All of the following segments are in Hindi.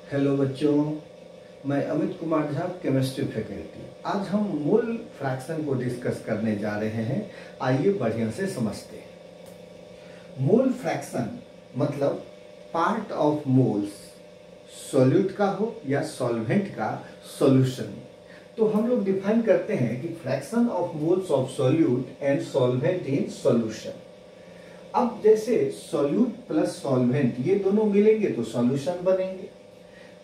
हेलो बच्चों, मैं अमित कुमार झा, केमिस्ट्री फैकल्टी। आज हम मोल फ्रैक्शन को डिस्कस करने जा रहे हैं। आइए बढ़िया से समझते हैं। मोल फ्रैक्शन मतलब पार्ट ऑफ मोल्स, सॉल्यूट का हो या सॉल्वेंट का सॉल्यूशन। तो हम लोग डिफाइन करते हैं कि fraction of moles of solute and solvent in solution. अब जैसे सॉल्यूट प्लस सॉल्वेंट ये दोनों मिलेंगे तो सॉल्यूशन बनेंगे।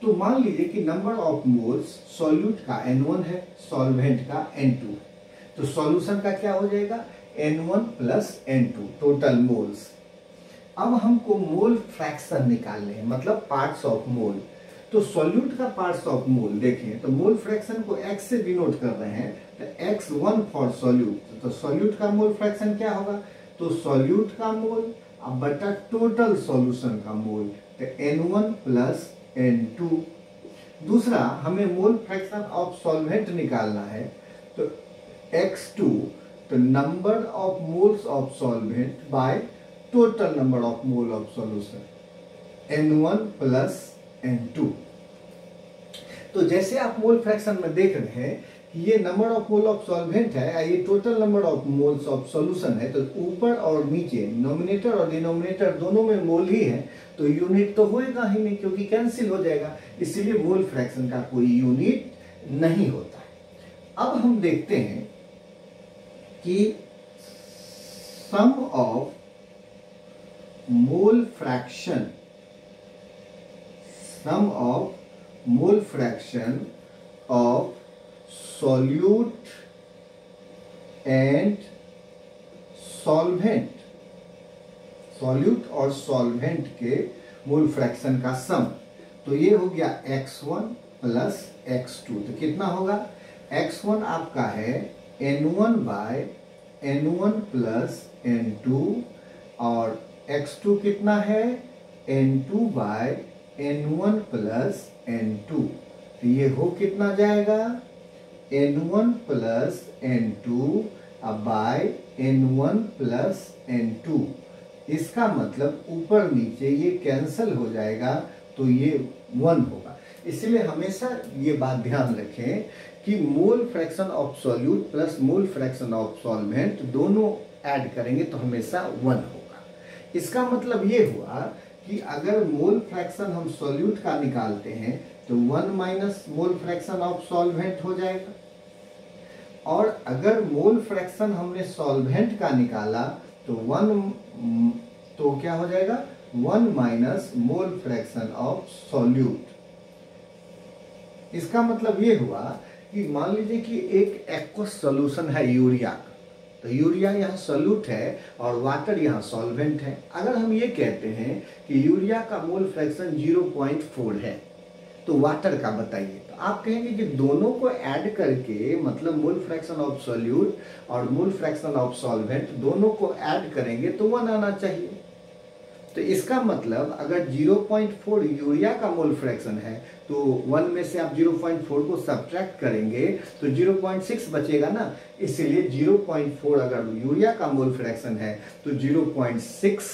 तो मान लीजिए कि नंबर ऑफ मोल्स सॉल्यूट का N1 है, सॉल्वेंट का N2 है, तो सॉल्यूशन का क्या हो जाएगा N1 plus N2 total moles. अब हमको मोल फ्रैक्शन निकालने हैं, मतलब पार्ट्स ऑफ मोल। तो सॉल्यूट का पार्ट्स ऑफ मोल देखें तो मोल फ्रैक्शन को x से डिनोट कर रहे हैं, तो x1 फॉर सॉल्यूट। तो सॉल्यूट का मोल फ्रैक्शन क्या होगा, तो सॉल्यूट का मोल अब बटा टोटल सॉल्यूशन का मोल, तो N1 प्लस N2। दूसरा हमें मोल फ्रैक्शन ऑफ सॉल्वेंट निकालना है, तो x2 तो number of moles of solvent bye total number of mole of solution, N1 plus N2। तो जैसे आप मोल फ्रैक्शन में देख रहे हैं कि ये number of mole of solvent है, ये total number of moles of solution है, तो ऊपर और नीचे नोमिनेटर और डिनोमिनेटर दोनों में मोल ही है, तो यूनिट तो होएगा ही नहीं क्योंकि कैंसिल हो जाएगा, इसीलिए मोल फ्रैक्शन का कोई यूनिट नहीं होता है। अब हम देखते हैं कि sum of mole fraction, sum of mole fraction of solute and solvent, solute और सॉल्वेंट के मोल फ्रैक्शन का सम, तो ये हो गया x1 प्लस x2। तो कितना होगा, x1 आपका है N1 bye N1 plus N2 और x2 कितना है N2 bye N1 plus N2। तो ये हो कितना जाएगा N1 plus N2 bye N1 plus N2। इसका मतलब ऊपर नीचे ये कैंसिल हो जाएगा, तो ये 1 होगा। इसलिए हमेशा ये बात ध्यान रखें कि मोल fraction of solute plus mole fraction of solvent दोनों ऐड करेंगे तो हमेशा 1 होगा। इसका मतलब ये हुआ कि अगर मोल फ्रैक्शन हम सॉल्यूट का निकालते हैं तो 1 minus mole fraction of solvent हो जाएगा, और अगर मोल फ्रैक्शन हमने सॉल्वेंट का निकाला तो 1 तो क्या हो जाएगा 1 minus mole fraction of solute. इसका मतलब ये हुआ कि मान लीजिए कि एक एक्वस सॉल्यूशन है यूरिया का, तो यूरिया यहाँ सॉल्यूट है और वाटर यहाँ सॉल्वेंट है। अगर हम ये कहते हैं कि यूरिया का मोल फ्रैक्शन 0.4 है तो वाटर का बताइए, तो आप कहेंगे कि दोनों को ऐड करके मतलब मोल फ्रैक्शन ऑफ सॉल्यूट और मोल फ्रैक्शन ऑफ सॉल्वेंट दोनों को ऐड करेंगे तो 1 आना चाहिए। तो इसका मतलब अगर 0.4 यूरिया का मोल फ्रैक्शन है तो 1 में से आप 0.4 को सब्ट्रैक्ट करेंगे तो 0.6 बचेगा ना, इसलिए 0.4 अगर यूरिया का मोल फ्रैक्शन है तो 0.6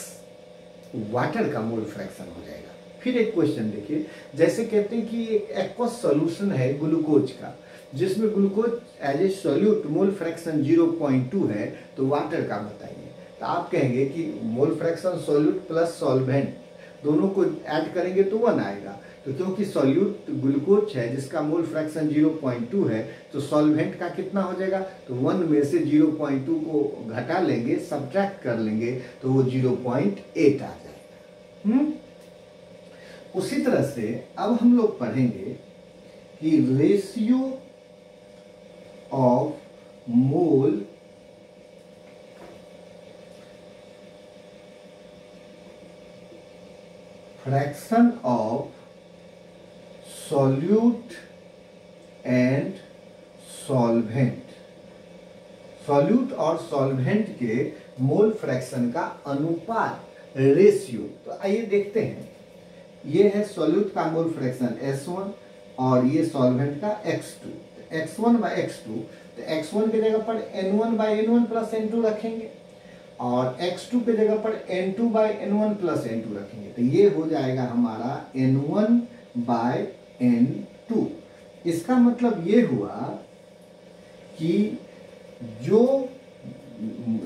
वाटर का मोल फ्रैक्शन हो जाएगा। फिर एक क्वेश्चन देखिए, जैसे कहते हैं कि एक एक्वस सॉल्यूशन है ग्लूकोज का, जिसमें glucose as a solute mole fraction 0.2 है, तो वाटर का बताइए। तो आप कहेंगे कि mole fraction solute plus solvent दोनों को ऐड करेंगे तो 1 आएगा। तो क्योंकि सॉल्यूट ग्लूकोज है जिसका मोल फ्रैक्शन 0.2 है, तो सॉल्वेंट का कितना हो जाएगा, तो 1 में से 0.2 को घटा लेंगे, सब्ट्रैक्ट कर लेंगे, तो वो 0.8 आ जाएगा। उसी तरह से अब हम लोग पढ़ेंगे कि ratio of mole fraction of solute and solvent, solute और सॉल्वेंट के मोल फ्रैक्शन का अनुपात, रेशियो। तो आइए देखते हैं, ये है सॉल्यूट का मोल फ्रैक्शन S1 और ये सॉल्वेंट का X2, X1 बाय X2। तो X1 की जगह पर N1 bye N1 plus N2 रखेंगे और x2 के जगह पर n2 by n1 plus n2 रखेंगे, तो ये हो जाएगा हमारा n1 बाय N2। इसका मतलब ये हुआ कि जो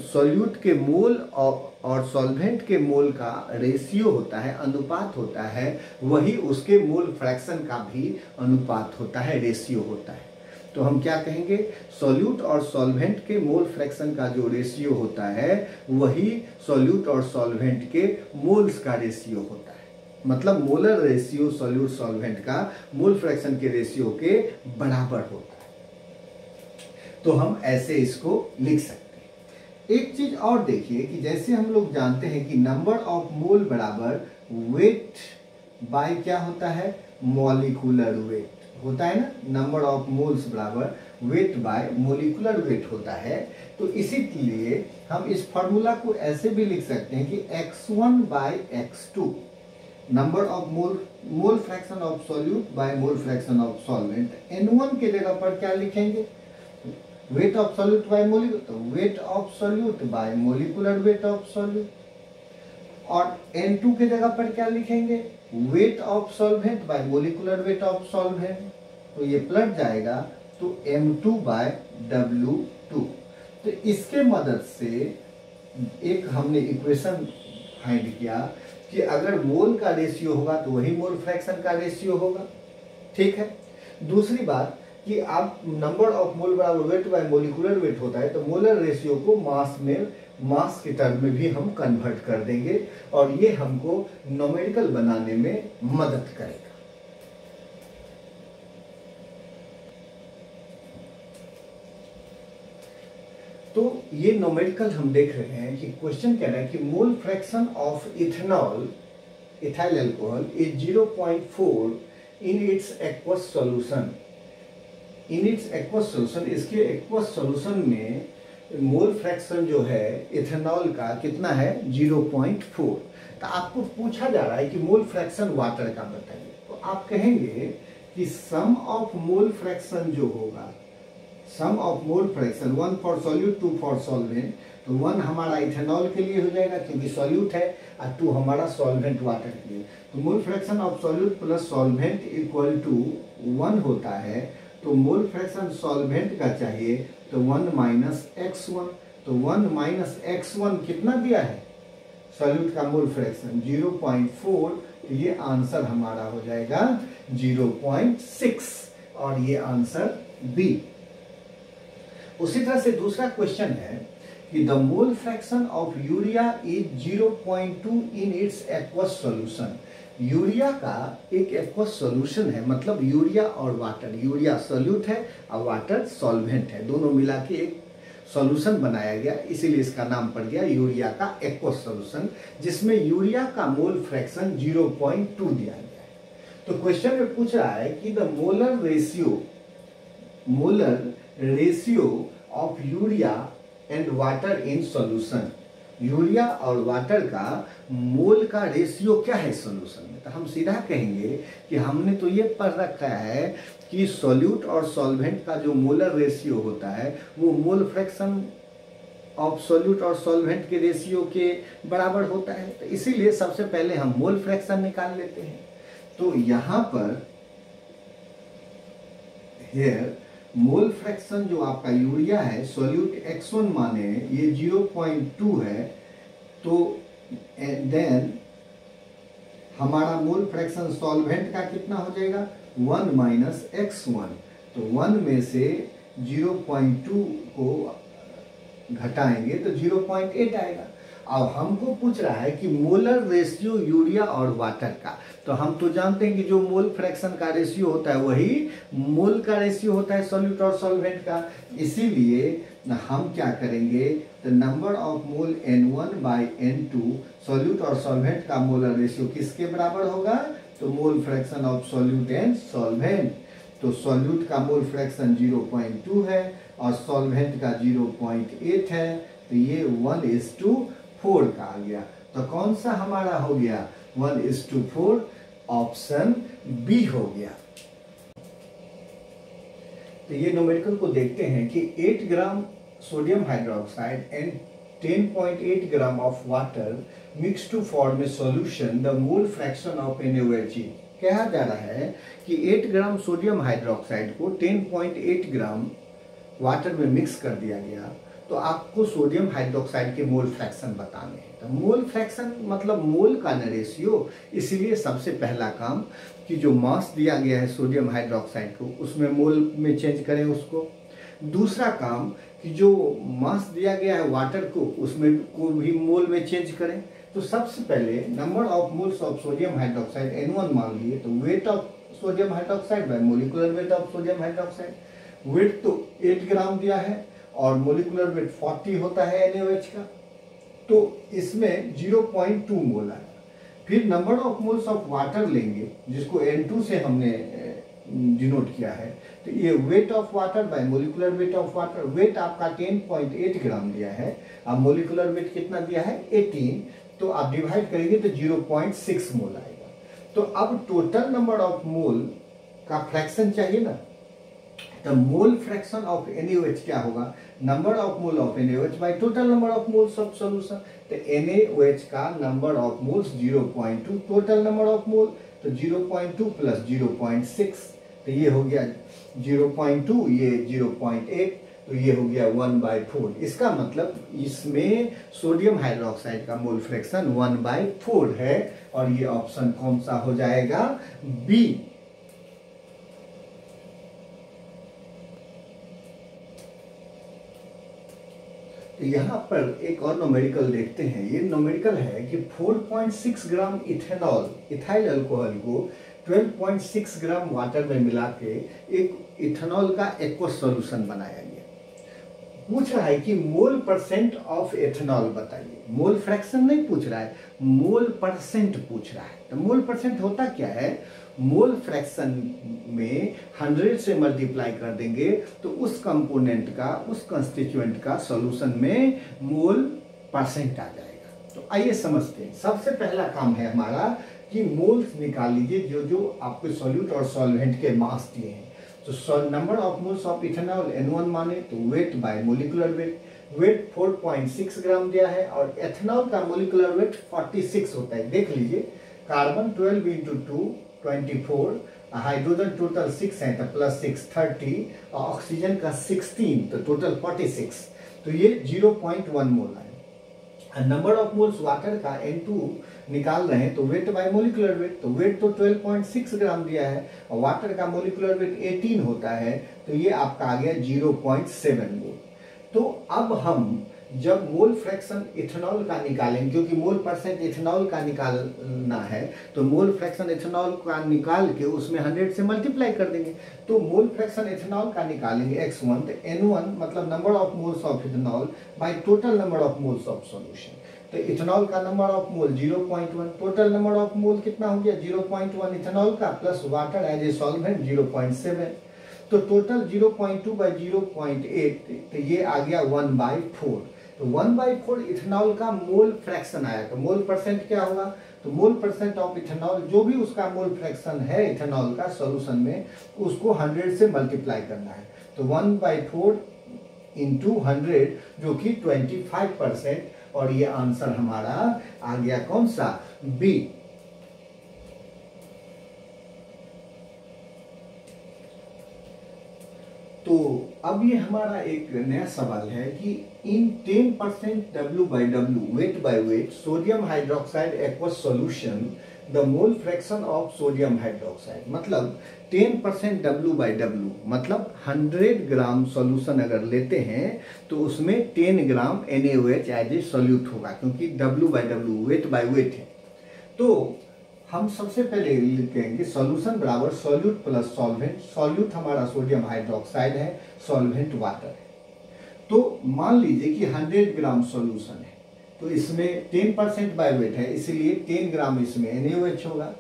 सॉल्यूट के मोल और सॉल्वेंट के मोल का रेशियो होता है, अनुपात होता है, वही उसके मोल फ्रैक्शन का भी अनुपात होता है, रेशियो होता है। तो हम क्या कहेंगे, सॉल्यूट और सॉल्वेंट के मोल फ्रैक्शन का जो रेशियो होता है वही सॉल्यूट और सॉल्वेंट के मोल्स का रेशियो होता है। मतलब मोलर रेशियो सॉल्यूट सॉल्वेंट का मोल फ्रैक्शन के रेशियो के बराबर होता है। तो हम ऐसे इसको लिख सकते हैं। एक चीज और देखिए कि जैसे हम लोग जानते हैं कि नंबर ऑफ मोल बराबर वेट बाय क्या होता है, मॉलिक्यूलर वेट होता है ना। नंबर ऑफ मोल्स बराबर वेट बाय मोलिकुलर वेट होता है। तो इसीलिए हम इस फॉर्मूला को ऐसे भी लिख सकते हैं कि x1 by x2, number of mole fraction of solute by mole fraction of solvent. N1 के जगह पर क्या लिखेंगे, weight of solute by molecular, तो weight of solute by molecular weight of solute. और N2 के जगह पर क्या लिखेंगे, weight of solvent by molecular weight of solvent. तो ये पलट जाएगा तो M2 बाय W2। तो इसके मदद से एक हमने इक्वेशन फाइंड किया कि अगर मोल का रेशियो होगा तो वही मोल फ्रैक्शन का रेशियो होगा। ठीक है। दूसरी बात कि आप नंबर ऑफ मोल बराबर वेट बाय मोलिकुलर वेट होता है, तो मोलर रेशियो को मास के टर्म में भी हम कन्वर्ट कर देंगे और ये हमको न्यूमेरिकल बनाने में मदद करेगा। तो ये न्यूमेरिकल हम देख रहे हैं कि क्वेश्चन कह रहा है कि मोल fraction of ethanol, ethyl alcohol is 0.4 in its aqueous solution. In its aqueous solution, इसके एक्वस सॉल्यूशन में मोल फ्रैक्शन जो है इथेनॉल का कितना है, 0.4। तो आपको पूछा जा रहा है कि मोल फ्रैक्शन वाटर का बताइए। तो आप कहेंगे कि सम ऑफ मोल फ्रैक्शन जो होगा, sum of mole fraction 1 for solute 2 for solvent, तो 1 हमारा इथेनॉल के लिए हो जाएगा क्योंकि सॉल्यूट है, और 2 हमारा सॉल्वेंट वाटर के लिए। तो mole fraction of solute plus solvent equal to 1 होता है। तो मोल फ्रैक्शन सॉल्वेंट का चाहिए तो 1 माइनस x1। तो 1 माइनस x1 कितना दिया है, सॉल्यूट का मोल फ्रैक्शन 0.4। तो ये आंसर हमारा हो जाएगा 0.6 और ये आंसर बी। उसी तरह से दूसरा क्वेश्चन है कि the mole fraction of urea is 0.2 in its aqueous solution. Urea का एक एक्वस सॉल्यूशन है, मतलब यूरिया और वाटर, यूरिया सॉल्यूट है और वाटर सॉल्वेंट है, दोनों मिला के एक सॉल्यूशन बनाया गया, इसीलिए इसका नाम पड़ गया यूरिया का एक्वस सॉल्यूशन, जिसमें यूरिया का मोल फ्रैक्शन 0.2 दिया गया है। तो क्वेश्चन में पूछ रहा है कि the molar ratio of urea and water in solution. Urea और वाटर का मोल का रेशियो क्या है सॉल्यूशन में। तो हम सीधा कहेंगे कि हमने तो ये पढ़ रखा है कि सॉल्यूट और सॉल्वेंट का जो मोलर रेशियो होता है वो मोल फ्रैक्शन ऑफ सॉल्यूट और सॉल्वेंट के रेशियो के बराबर होता है। तो इसीलिए सबसे पहले हम मोल फ्रैक्शन निकाल लेते हैं। तो यहाँ पर हियर मोल फ्रैक्शन जो आपका यूरिया है, सॉल्यूट x1 माने ये 0.2 है, तो देन हमारा मोल फ्रैक्शन सॉल्वेंट का कितना हो जाएगा, 1 माइनस x1। तो 1 में से 0.2 को घटाएंगे तो 0.8 आएगा। अब हमको पूछ रहा है कि मोलर रेशियो यूरिया और वाटर का, तो हम तो जानते हैं कि जो मोल फ्रैक्शन का रेशियो होता है वही मोल का रेशियो होता है सॉल्यूट और सॉल्वेंट का। इसीलिए हम क्या करेंगे, the number of mole N1 by N2, solute और सॉल्वेंट का मोलर रेशियो किसके बराबर होगा, तो mole fraction of solute and solvent. तो सॉल्यूट का मोल फ्रैक्शन 0.2 है और सॉल्वेंट का 0.8 है, तो ये 1:4 का आ गया। तो कौन सा हमारा हो गया, 1:4, ऑप्शन बी हो गया। तो ये न्यूमेरिकल को देखते हैं कि 8 gram sodium hydroxide and 10.8 gram of water mix to form a solution, the mole fraction of NaOH कहा जा रहा है कि 8 ग्राम सोडियम हाइड्रोक्साइड को 10.8 ग्राम वाटर में मिक्स कर दिया गया, तो आपको सोडियम हाइड्रोक्साइड के मोल फ्रैक्शन बताने हैं। तो मोल फ्रैक्शन मतलब मोल का न रेशियो, इसीलिए सबसे पहला काम कि जो मास दिया गया है सोडियम हाइड्रोक्साइड को उसमें मोल में चेंज करें उसको। दूसरा काम कि जो मास दिया गया है वाटर को उसमें को भी मोल में चेंज करें। तो सबसे पहले number of moles of sodium hydroxide N1 मान लिए, तो weight of sodium hydroxide by molecular weight of sodium hydroxide. Weight तो 8 ग्राम दिया है और मोलिकुलर वेट 40 होता है NaOH का, तो इसमें 0.2 मोल आएगा। फिर number of moles of water लेंगे जिसको N2 से हमने डिनोट किया है, तो ये weight of water by molecular weight of water. Weight आपका 10.8 ग्राम दिया है, अब मोलिकुलर वेट कितना दिया है 18, तो आप डिवाइड करेंगे तो 0.6 मोल आएगा। तो अब टोटल नंबर ऑफ मोल का फ्रैक्शन चाहिए ना, तो मोल फ्रैक्शन ऑफ NaOH क्या होगा, number of mole of NaOH bye total number of moles of solution. तो NaOH का number of moles 0.2, total number of मोल तो 0.2 प्लस 0.6, तो ये हो गया 0.2, ये 0.8, तो ये हो गया 1/4। इसका मतलब इसमें सोडियम हाइड्रोक्साइड का मोल फ्रैक्शन 1/4 है, और ये ऑप्शन कौन सा हो जाएगा, बी। तो यहाँ पर एक और न्यूमेरिकल देखते हैं। ये न्यूमेरिकल है कि 4.6 ग्राम इथेनॉल, इथाइल अल्कोहल को 12.6 ग्राम वाटर में मिला के एक इथेनॉल का एक्वस सॉल्यूशन बनाया गया। पूछ रहा है कि मोल परसेंट ऑफ एथेनॉल बताइए, मोल फ्रैक्शन नहीं पूछ रहा है, मोल परसेंट पूछ रहा है। तो मोल परसेंट होता क्या है, मोल फ्रैक्शन में 100 से मल्टीप्लाई कर देंगे तो उस कंपोनेंट का, उस कंस्टिट्यूएंट का सॉल्यूशन में मोल परसेंट आ जाएगा। तो आइए समझते हैं। सबसे पहला काम है हमारा कि मोल्स निकाल लीजिए जो जो आपके सॉल्यूट और सॉल्वेंट के मास दिए हैं। तो number of moles of ethanol N1 माने तो weight by molecular weight, weight 4.6 gram दिया है और एथेनॉल का मोलिकुलर वेट 46 होता है। देख लीजिए, कार्बन 12 इंटू 2 24, हाइड्रोजन टोटल 6 है तो प्लस 6 30, और ऑक्सीजन का 16, तो टोटल 46, तो ये 0.1 मोल है। नंबर ऑफ मोल्स वाटर का N2 निकाल रहे हैं तो वेट बाय मोलिकुलर वेट, तो वेट तो 12.6 ग्राम दिया है और वाटर का मोलिकुलर वेट 18 होता है, तो ये आपका आ गया 0.7 मोल। तो अब हम जब मोल फ्रैक्शन इथेनॉल का निकालेंगे, क्योंकि मोल परसेंट इथेनॉल का निकालना है, तो मोल फ्रैक्शन इथेनॉल का निकाल के उसमें 100 से मल्टीप्लाई कर देंगे। तो मोल फ्रैक्शन इथेनॉल का निकालेंगे x1, तो N1 मतलब number of moles of ethanol by total number of moles of solution. तो इथेनॉल का number of mole 0.1, total number of mole कितना हो गया 0.1 इथेनॉल का, plus water as a solvent 0.7, तो टोटल 0.2 बाई 0.8, तो ये आ गया 1/4। तो 1/4 इथेनॉल का मोल फ्रैक्शन आया। तो मोल परसेंट क्या होगा, तो मोल परसेंट ऑफ इथेनॉल, जो भी उसका मोल फ्रैक्शन है इथेनॉल का सॉल्यूशन में, उसको 100 से मल्टीप्लाई करना है। तो 1/4 इंटू 100 जो कि 25%, और ये आंसर हमारा आ गया कौन सा, बी। तो अब ये हमारा एक नया सवाल है कि इन 10% W/W weight by weight sodium hydroxide aqueous solution the mole fraction of sodium hydroxide, मतलब 10% W/W मतलब 100 ग्राम सॉल्यूशन अगर लेते हैं तो उसमें 10 ग्राम NaOH एज ए सॉल्यूट होगा, क्योंकि W/W वेट बाय वेट है। तो हम सबसे पहले लिखेंगे सॉल्यूशन बराबर सॉल्यूट प्लस सॉल्वेंट। सॉल्यूट हमारा सोडियम हाइड्रोक्साइड है, सॉल्वेंट वाटर है। तो मान लीजिए कि 100 ग्राम सॉल्यूशन है, तो इसमें 10% बाय वेट है, इसीलिए 10 ग्राम इसमें NaOH होगा।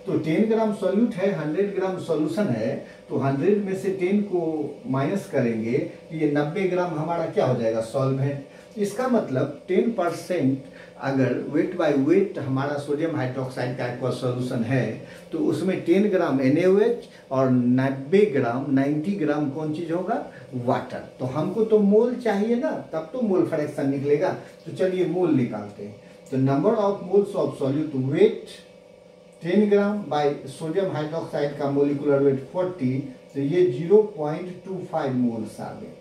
तो 10 ग्राम सॉल्यूट है, 100 ग्राम सॉल्यूशन है, तो 100 में से 10 को माइनस करेंगे तो ये 90 ग्राम हमारा क्या हो जाएगा, सॉल्वेंट। इसका मतलब 10% अगर वेट बाय वेट हमारा सोडियम हाइड्रोक्साइड का एक्वा सॉल्यूशन है, तो उसमें 10 ग्राम NaOH और 90 ग्राम कौन चीज होगा, वाटर। तो हमको तो मोल चाहिए ना, तब तो मोल फ्रैक्शन निकलेगा। तो चलिए मोल निकालते हैं। तो number of moles of solute, weight 10 gram by sodium hydroxide का मोलिकुलर वेट 40, तो ये 0.25 मोल्स आ गए।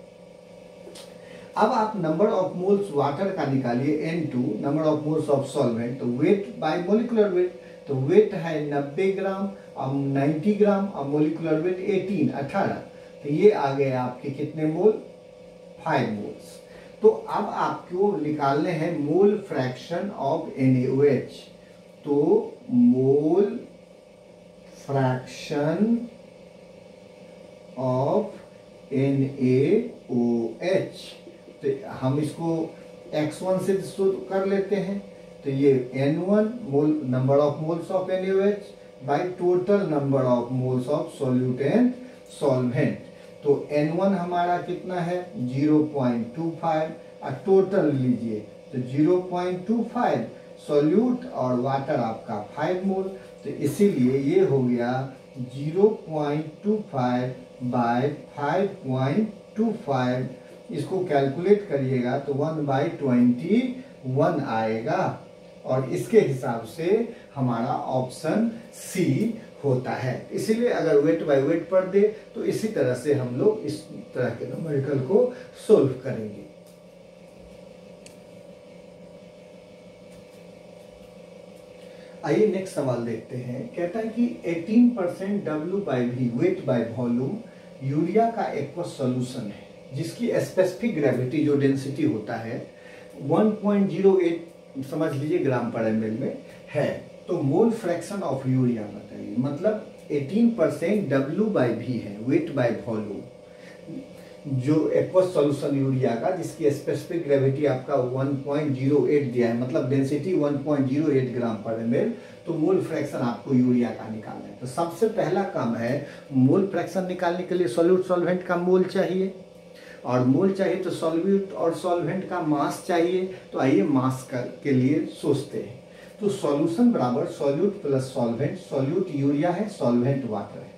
अब आप नंबर ऑफ मोल्स वाटर का निकालिए N2, number of moles of solvent, तो वेट बाय मोलिकुलर वेट, तो वेट है 90 ग्राम और 90 ग्राम और मोलिकुलर वेट 18, तो ये आ गए आपके कितने मोल, 5 मोल्स। तो अब आपको निकालने हैं मोल फ्रैक्शन ऑफ NaOH, तो मोल फ्रैक्शन ऑफ NaOH, तो हम इसको x1 से शुरू कर लेते हैं, तो ये N1 mole number of moles of NaOH bye total number of moles of solute and solvent, तो N1 हमारा कितना है 0.25 और टोटल लीजिए तो 0.25, सॉल्यूट और वाटर आपका 5 मोल, तो इसीलिए ये हो गया 0.25 बाय 5.25, इसको कैलकुलेट करिएगा तो 1/21 आएगा, और इसके हिसाब से हमारा ऑप्शन सी होता है। इसीलिए अगर वेट बाय वेट पढ़ दे तो इसी तरह से हम लोग इस तरह के न्यूमेरिकल को सोल्व करेंगे। आइए नेक्स्ट सवाल देखते हैं। कहता है कि 18% W/V weight by volume urea का एक्वस सॉल्यूशन है जिसकी स्पेसिफिक ग्रेविटी जो डेंसिटी होता है 1.08 समझ लीजिए ग्राम पर ml में है, तो मोल फ्रैक्शन ऑफ यूरिया बताइए। मतलब 18% W/V है वेट बाय वॉल्यूम जो एक्वस सॉल्यूशन यूरिया का जिसकी स्पेसिफिक ग्रेविटी आपका 1.08 दिया है, मतलब डेंसिटी 1.08 ग्राम पर ml, तो मोल फ्रैक्शन आपको यूरिया का निकालना है। तो सबसे पहला काम है मोल फ्रैक्शन निकालने के लिए सॉल्यूट सॉल्वेंट का मोल चाहिए, और मोल चाहिए तो सॉल्यूट और सॉल्वेंट का मास चाहिए। तो आइए मास के लिए सोचते हैं, तो सॉल्यूशन बराबर solute plus solvent, solute urea है, सॉल्वेंट वाटर है,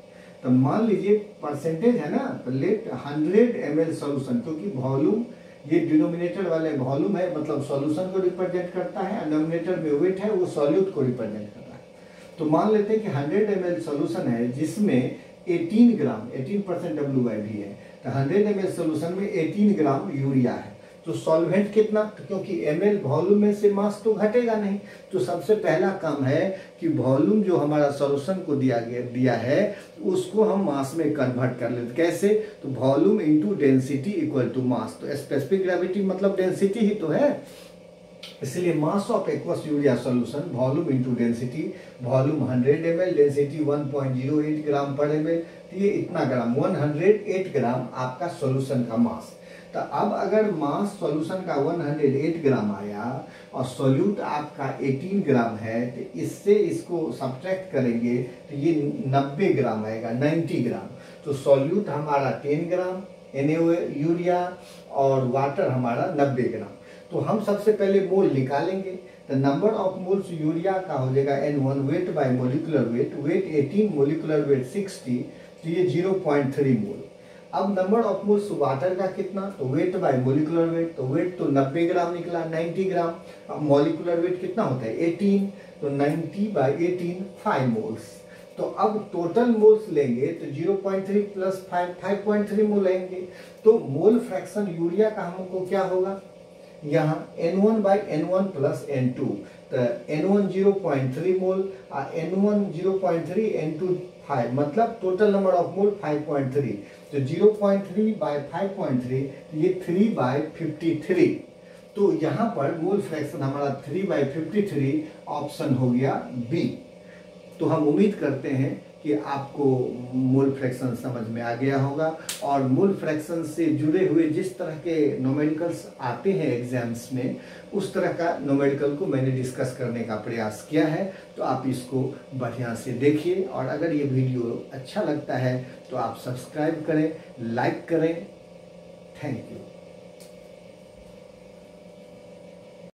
तो मान लीजिए परसेंटेज है ना, तो लेट 100 ml सॉल्यूशन, क्योंकि वॉल्यूम ये डिनोमिनेटर वाले वॉल्यूम है, मतलब सॉल्यूशन को रिप्रेजेंट करता है, और डिनोमिनेटर में वेट है वो सॉल्यूट को रिप्रेजेंट करता है। तो मान लेते हैं कि 100 ml सॉल्यूशन है जिसमें 18 ग्राम 18% W/V है, तो 100 ml सॉल्यूशन में 18 ग्राम यूरिया है, तो सॉल्वेंट कितना, तो क्योंकि ml वॉल्यूम में से मास तो घटेगा नहीं, तो सबसे पहला काम है कि वॉल्यूम जो हमारा सॉल्यूशन को दिया है उसको हम मास में कन्वर्ट कर लेते। कैसे, तो volume into density equal to mass, तो स्पेसिफिक ग्रेविटी मतलब डेंसिटी ही तो है, इसलिए mass of aqueous urea solution volume into density, volume 100 ml, density 1.08 gram per ml, तो ये इतना ग्राम 108 ग्राम आपका सॉल्यूशन का मास। तो अब अगर मास सॉल्यूशन का 108 ग्राम आया और सॉल्यूट आपका 18 ग्राम है, तो इससे इसको सब्ट्रैक्ट करेंगे तो ये 90 ग्राम आएगा, 90 ग्राम। तो सॉल्यूट हमारा 10 ग्राम यूरिया और वाटर हमारा 90 ग्राम। तो हम सबसे पहले मोल निकालेंगे, तो नंबर ऑफ मोल्स यूरिया का हो जाएगा N1 weight by molecular weight, weight 18 molecular weight 60, तो ये 0.3 मोल। अब नंबर ऑफ मोल्स वाटर का कितना, तो वेट बाय मोलिकुलर वेट, तो वेट तो 90 ग्राम निकला, 90 ग्राम, अब मोलिकुलर वेट कितना होता है 18, तो 90/18 5 मोल्स। तो अब टोटल मोल्स लेंगे तो 0.3 प्लस 5.3 मोल लेंगे, तो मोल फ्रैक्शन यूरिया का हमको क्या होगा, यहाँ N1/N1 प्लस N2, तो N1 0.3 मोल और N1 0.3 N2 5, मतलब टोटल नंबर ऑफ मोल 5.3, तो 0.3/5.3 ये 3/53, तो यहाँ पर मोल फ्रैक्शन हमारा 3/53 ऑप्शन हो गया बी। तो हम उम्मीद करते हैं कि आपको मोल फ्रैक्शन समझ में आ गया होगा, और मोल फ्रैक्शन से जुड़े हुए जिस तरह के न्यूमेरिकल्स आते हैं एग्जाम्स में, उस तरह का न्यूमेरिकल को मैंने डिस्कस करने का प्रयास किया है। तो आप इसको बढ़िया से देखिए, और अगर ये वीडियो अच्छा लगता है तो आप सब्सक्राइब करें, लाइक करें। Thank you.